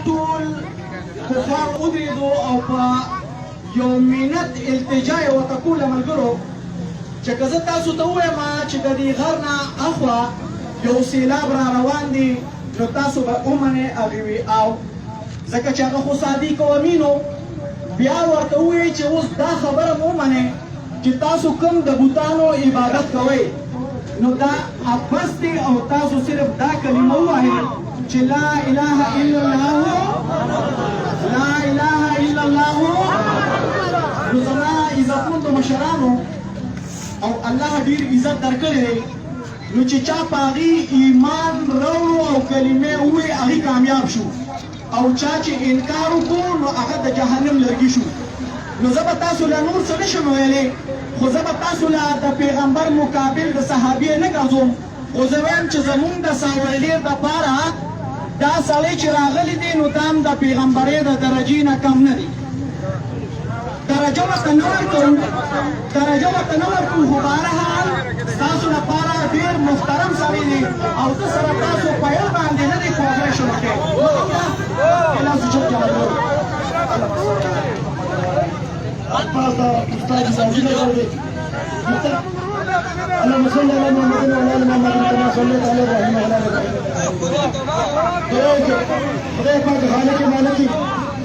ټول کفار ودرېدو او په یو منت التجا یې ورته کوله ملګرو چې که زه تاسو ته ووایم چې د دې غر نه اخوا یو سیلاب را روان دی نو تاسو به ومنئ هغې وي او ځکه چې هغه خو صادق او امین و بیا ورته ووایي چې اوس دا خبره مو ومنئ چې تاسو کوم د بوتانو عبادت کوئ نو دا ابس دی او تاسو صرف دا کلمه ووایئ چې لا اله الا الله لا اله الا الله نو زما عزتمندو مشرانو او الله ډیر عزت درکړی دی نو چې چا په هغې ایمان راوړو او کلمې ووایي هغې کامیاب شو او چا چې انکار وکړو نو هغه د جهنم لرګي شو نو زه به تاسو له نور څه نشم ویلی خو زه به تاسو له د پیغمبر مقابل د صحابې نه ګرځوم خو زه وایم چې زمونږ د ساولډیر دپاره دا سړی چې راغلی دی نو دا هم د پیغمبرۍ د درجې نه کم نه دی درجه ورته نه ورکوو خو بهرحال ستاسو لپاره ډېر محترم سړی دی او زه سره تاسو په یو باندې نه دی کوپریشن وکړئ استاذ سعيد اللهم صل على محمد وعلى ال محمد كما صليت على ابراهيم وعلى ال ابراهيم خدای پاک خالق مالکی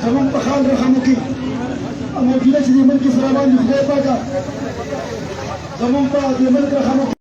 زمون په خال رحم وکړي موجوده چې د ملک سره باندې خدای پاک زمون په دې ملک رحم